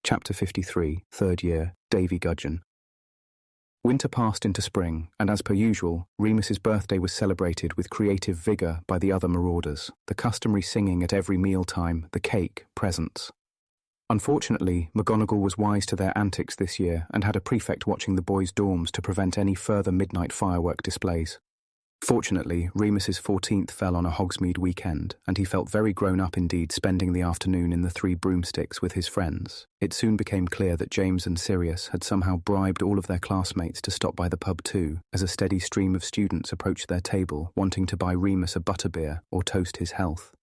Chapter 53, Third Year, Davey Gudgeon. Winter passed into spring, and as per usual, Remus's birthday was celebrated with creative vigour by the other Marauders, the customary singing at every mealtime, the cake, presents. Unfortunately, McGonagall was wise to their antics this year and had a prefect watching the boys' dorms to prevent any further midnight firework displays. Fortunately, Remus's 14th fell on a Hogsmeade weekend, and he felt very grown up indeed spending the afternoon in the Three Broomsticks with his friends. It soon became clear that James and Sirius had somehow bribed all of their classmates to stop by the pub too, as a steady stream of students approached their table, wanting to buy Remus a butterbeer or toast his health.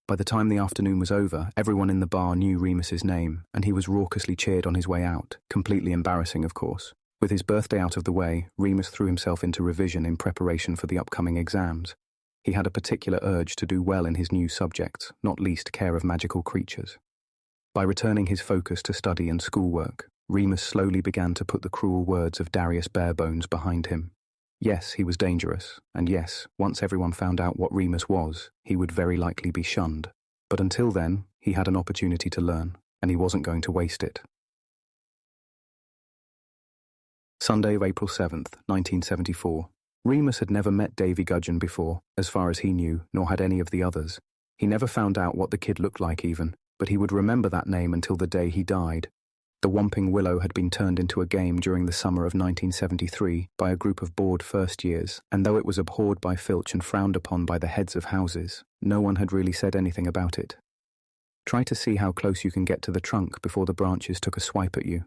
By the time the afternoon was over, everyone in the bar knew Remus's name, and he was raucously cheered on his way out, completely embarrassing of course. With his birthday out of the way, Remus threw himself into revision in preparation for the upcoming exams. He had a particular urge to do well in his new subjects, not least care of magical creatures. By returning his focus to study and schoolwork, Remus slowly began to put the cruel words of Darius Barebones behind him. Yes, he was dangerous, and yes, once everyone found out what Remus was, he would very likely be shunned. But until then, he had an opportunity to learn, and he wasn't going to waste it. Sunday of April 7th, 1974. Remus had never met Davey Gudgeon before, as far as he knew, nor had any of the others. He never found out what the kid looked like even, but he would remember that name until the day he died. The Whomping Willow had been turned into a game during the summer of 1973 by a group of bored first years, and though it was abhorred by Filch and frowned upon by the heads of houses, no one had really said anything about it. Try to see how close you can get to the trunk before the branches took a swipe at you.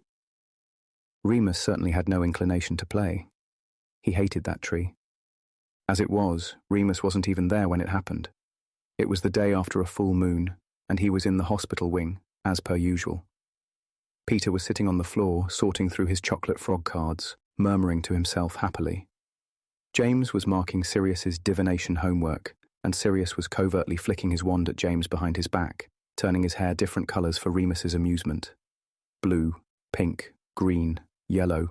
Remus certainly had no inclination to play. He hated that tree. As it was, Remus wasn't even there when it happened. It was the day after a full moon, and he was in the hospital wing, as per usual. Peter was sitting on the floor, sorting through his chocolate frog cards, murmuring to himself happily. James was marking Sirius's divination homework, and Sirius was covertly flicking his wand at James behind his back, turning his hair different colours for Remus's amusement. Blue, pink, green, yellow.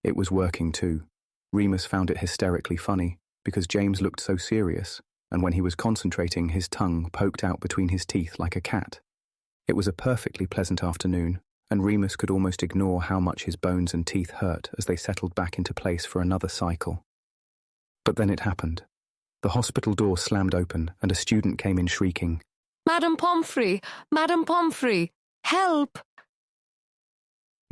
It was working too. Remus found it hysterically funny, because James looked so serious, and when he was concentrating, his tongue poked out between his teeth like a cat. It was a perfectly pleasant afternoon, and Remus could almost ignore how much his bones and teeth hurt as they settled back into place for another cycle. But then it happened. The hospital door slammed open, and a student came in shrieking, "Madame Pomfrey! Madame Pomfrey! Help!"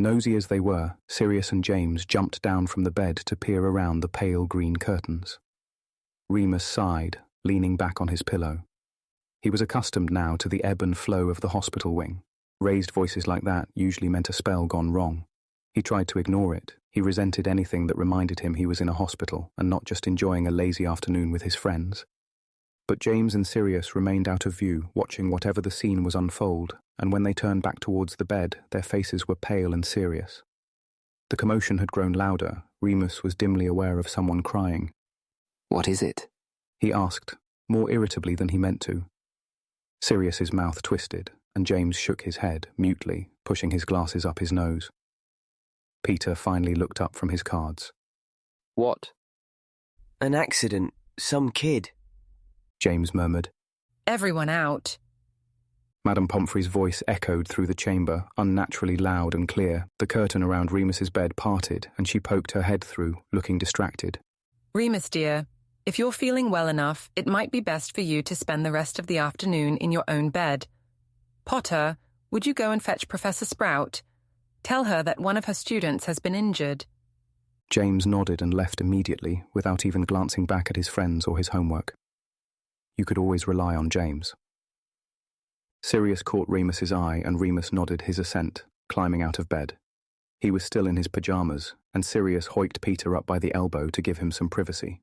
Nosy as they were, Sirius and James jumped down from the bed to peer around the pale green curtains. Remus sighed, leaning back on his pillow. He was accustomed now to the ebb and flow of the hospital wing. Raised voices like that usually meant a spell gone wrong. He tried to ignore it. He resented anything that reminded him he was in a hospital and not just enjoying a lazy afternoon with his friends. But James and Sirius remained out of view, watching whatever the scene was unfold, and when they turned back towards the bed, their faces were pale and serious. The commotion had grown louder. Remus was dimly aware of someone crying. "What is it?" he asked, more irritably than he meant to. Sirius's mouth twisted, and James shook his head, mutely, pushing his glasses up his nose. Peter finally looked up from his cards. "What?" "An accident. Some kid," James murmured. "Everyone out." Madame Pomfrey's voice echoed through the chamber, unnaturally loud and clear. The curtain around Remus's bed parted, and she poked her head through, looking distracted. "Remus, dear, if you're feeling well enough, it might be best for you to spend the rest of the afternoon in your own bed. Potter, would you go and fetch Professor Sprout? Tell her that one of her students has been injured." James nodded and left immediately, without even glancing back at his friends or his homework. You could always rely on James. Sirius caught Remus's eye, and Remus nodded his assent, climbing out of bed. He was still in his pyjamas, and Sirius hoiked Peter up by the elbow to give him some privacy.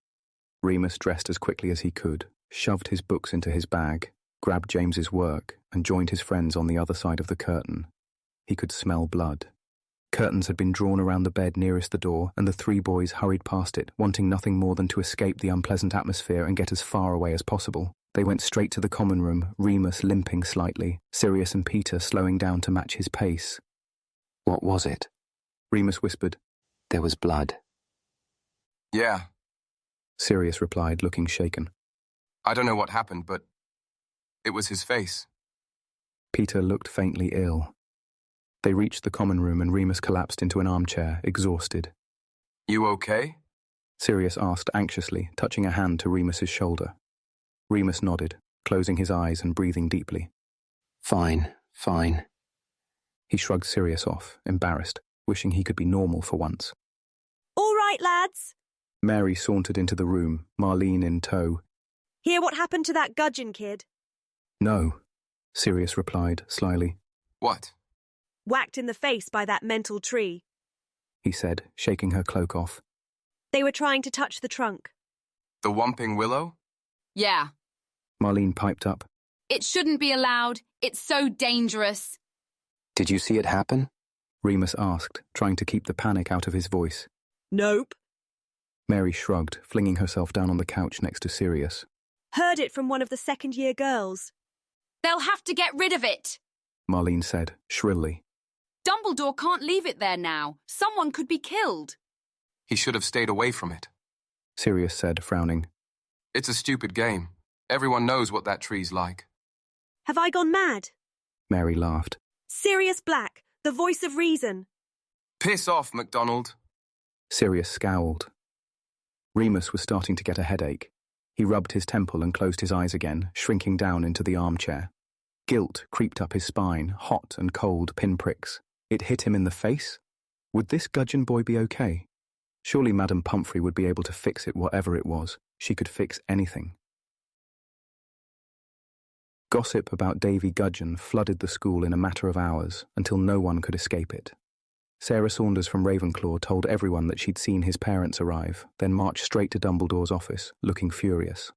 Remus dressed as quickly as he could, shoved his books into his bag, grabbed James's work, and joined his friends on the other side of the curtain. He could smell blood. Curtains had been drawn around the bed nearest the door, and the three boys hurried past it, wanting nothing more than to escape the unpleasant atmosphere and get as far away as possible. They went straight to the common room, Remus limping slightly, Sirius and Peter slowing down to match his pace. "What was it?" Remus whispered. "There was blood." "Yeah," Sirius replied, looking shaken. "I don't know what happened, but it was his face." Peter looked faintly ill. They reached the common room and Remus collapsed into an armchair, exhausted. You okay? Sirius asked anxiously, touching a hand to Remus's shoulder. Remus nodded, closing his eyes and breathing deeply. Fine. He shrugged Sirius off, embarrassed, wishing he could be normal for once. All right, lads. Mary sauntered into the room, Marlene in tow. Hear what happened to that Gudgeon kid? No, Sirius replied slyly. What? Whacked in the face by that mental tree. He said, shaking her cloak off. They were trying to touch the trunk. The Whomping Willow? Yeah. Marlene piped up. It shouldn't be allowed. It's so dangerous. Did you see it happen? Remus asked, trying to keep the panic out of his voice. Nope. Mary shrugged, flinging herself down on the couch next to Sirius. Heard it from one of the second-year girls. They'll have to get rid of it. Marlene said, shrilly. Dumbledore can't leave it there now. Someone could be killed. He should have stayed away from it. Sirius said, frowning. It's a stupid game. Everyone knows what that tree's like. Have I gone mad? Mary laughed. Sirius Black, the voice of reason. Piss off, MacDonald. Sirius scowled. Remus was starting to get a headache. He rubbed his temple and closed his eyes again, shrinking down into the armchair. Guilt creeped up his spine, hot and cold pinpricks. It hit him in the face. Would this Gudgeon boy be okay? Surely Madame Pumphrey would be able to fix it, whatever it was. She could fix anything. Gossip about Davey Gudgeon flooded the school in a matter of hours, until no one could escape it. Sarah Saunders from Ravenclaw told everyone that she'd seen his parents arrive, then marched straight to Dumbledore's office, looking furious.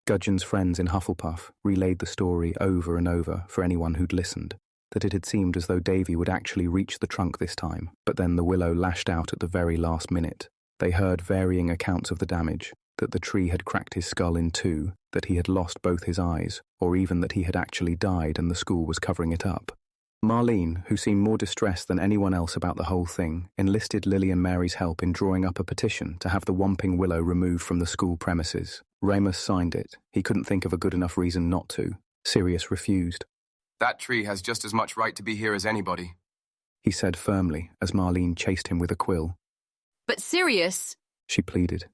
Gudgeon's friends in Hufflepuff relayed the story over and over for anyone who'd listened, that it had seemed as though Davy would actually reach the trunk this time, but then the willow lashed out at the very last minute. They heard varying accounts of the damage, that the tree had cracked his skull in two, that he had lost both his eyes, or even that he had actually died and the school was covering it up. Marlene, who seemed more distressed than anyone else about the whole thing, enlisted Lily and Mary's help in drawing up a petition to have the Whomping Willow removed from the school premises. Remus signed it. He couldn't think of a good enough reason not to. Sirius refused. That tree has just as much right to be here as anybody, he said firmly as Marlene chased him with a quill. But Sirius, she pleaded.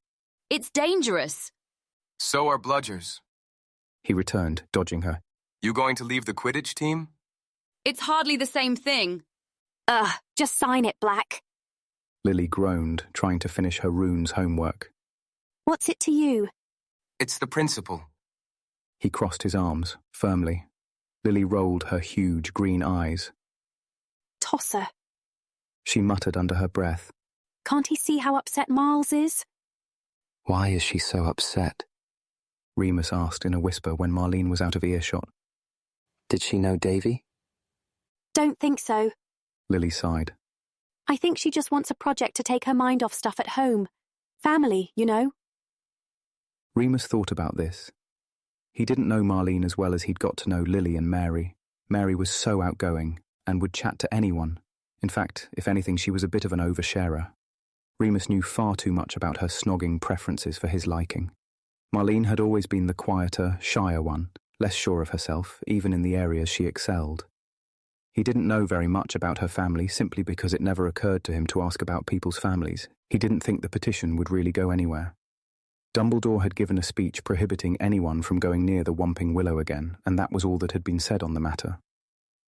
It's dangerous. So are bludgers. He returned, dodging her. You going to leave the Quidditch team? It's hardly the same thing. Just sign it, Black. Lily groaned, trying to finish her runes homework. What's it to you? It's the principal. He crossed his arms, firmly. Lily rolled her huge green eyes. Tosser. She muttered under her breath. Can't he see how upset Miles is? Why is she so upset? Remus asked in a whisper when Marlene was out of earshot. Did she know Davy? Don't think so. Lily sighed. I think she just wants a project to take her mind off stuff at home. Family, you know. Remus thought about this. He didn't know Marlene as well as he'd got to know Lily and Mary. Mary was so outgoing and would chat to anyone. In fact, if anything, she was a bit of an oversharer. Remus knew far too much about her snogging preferences for his liking. Marlene had always been the quieter, shyer one, less sure of herself, even in the areas she excelled. He didn't know very much about her family simply because it never occurred to him to ask about people's families. He didn't think the petition would really go anywhere. Dumbledore had given a speech prohibiting anyone from going near the Whomping Willow again, and that was all that had been said on the matter.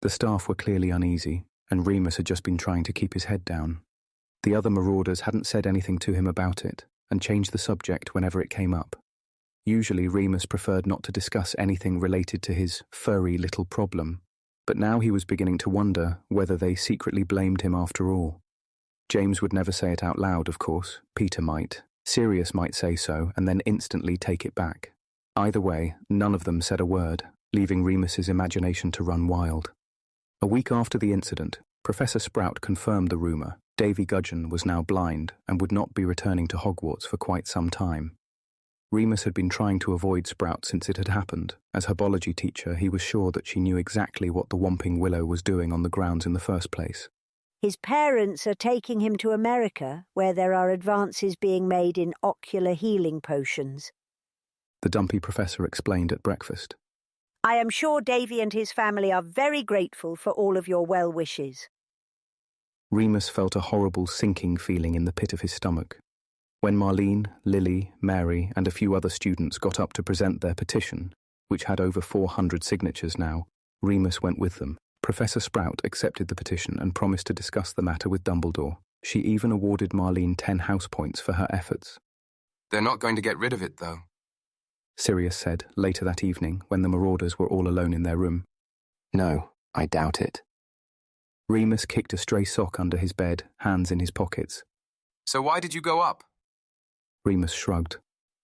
The staff were clearly uneasy, and Remus had just been trying to keep his head down. The other Marauders hadn't said anything to him about it, and changed the subject whenever it came up. Usually Remus preferred not to discuss anything related to his furry little problem, but now he was beginning to wonder whether they secretly blamed him after all. James would never say it out loud, of course. Peter might. Sirius might say so and then instantly take it back. Either way, none of them said a word, leaving Remus's imagination to run wild. A week after the incident, Professor Sprout confirmed the rumour. Davey Gudgeon was now blind and would not be returning to Hogwarts for quite some time. Remus had been trying to avoid Sprout since it had happened. As herbology teacher, he was sure that she knew exactly what the Whomping Willow was doing on the grounds in the first place. His parents are taking him to America, where there are advances being made in ocular healing potions. The dumpy professor explained at breakfast. I am sure Davy and his family are very grateful for all of your well wishes. Remus felt a horrible sinking feeling in the pit of his stomach. When Marlene, Lily, Mary, and a few other students got up to present their petition, which had over 400 signatures now, Remus went with them. Professor Sprout accepted the petition and promised to discuss the matter with Dumbledore. She even awarded Marlene 10 house points for her efforts. They're not going to get rid of it, though. Sirius said later that evening when the Marauders were all alone in their room. No, I doubt it. Remus kicked a stray sock under his bed, hands in his pockets. So why did you go up? Remus shrugged.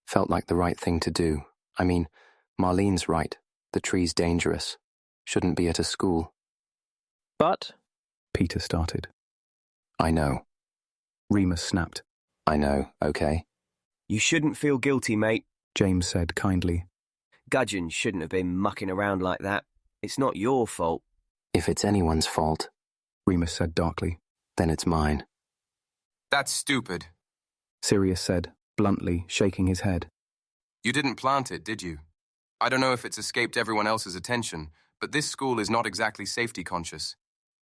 Felt like the right thing to do. I mean, Marlene's right. The tree's dangerous. Shouldn't be at a school. But? Peter started. I know. Remus snapped. I know, okay. You shouldn't feel guilty, mate. James said kindly. Gudgeon shouldn't have been mucking around like that. It's not your fault. If it's anyone's fault, Remus said darkly, then it's mine. That's stupid. Sirius said, bluntly, shaking his head. You didn't plant it, did you? I don't know if it's escaped everyone else's attention, but this school is not exactly safety conscious.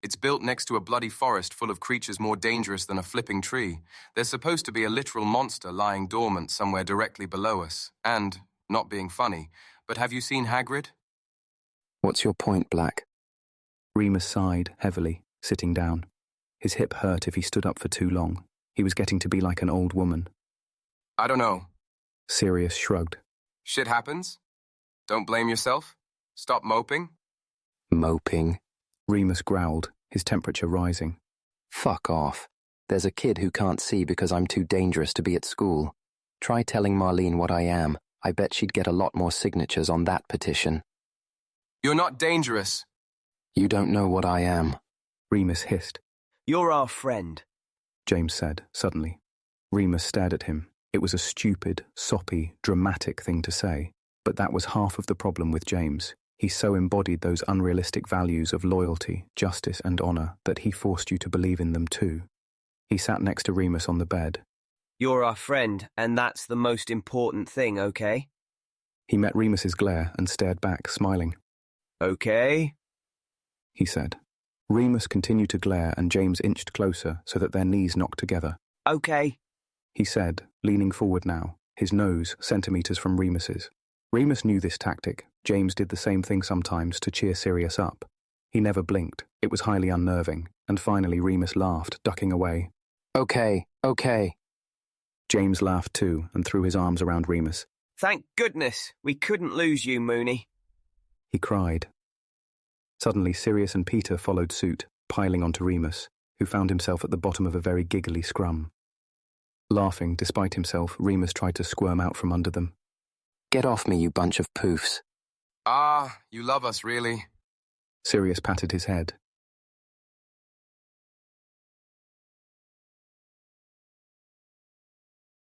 It's built next to a bloody forest full of creatures more dangerous than a flipping tree. There's supposed to be a literal monster lying dormant somewhere directly below us. And, not being funny, but have you seen Hagrid? What's your point, Black? Remus sighed heavily, sitting down. His hip hurt if he stood up for too long. He was getting to be like an old woman. I don't know. Sirius shrugged. Shit happens. Don't blame yourself. Stop moping. Moping? Remus growled, his temperature rising. Fuck off. There's a kid who can't see because I'm too dangerous to be at school. Try telling Marlene what I am. I bet she'd get a lot more signatures on that petition. You're not dangerous. You don't know what I am. Remus hissed. You're our friend, James said, suddenly. Remus stared at him. It was a stupid, soppy, dramatic thing to say, but that was half of the problem with James. He so embodied those unrealistic values of loyalty, justice, and honour that he forced you to believe in them too. He sat next to Remus on the bed. You're our friend, and that's the most important thing, okay? He met Remus's glare and stared back, smiling. Okay, he said. Remus continued to glare and James inched closer so that their knees knocked together. Okay, he said, leaning forward now, his nose centimetres from Remus's. Remus knew this tactic. James did the same thing sometimes to cheer Sirius up. He never blinked. It was highly unnerving. And finally Remus laughed, ducking away. Okay. James laughed too and threw his arms around Remus. Thank goodness we couldn't lose you, Mooney. He cried. Suddenly Sirius and Peter followed suit, piling onto Remus, who found himself at the bottom of a very giggly scrum. Laughing despite himself, Remus tried to squirm out from under them. Get off me, you bunch of poofs. Ah, you love us, really. Sirius patted his head.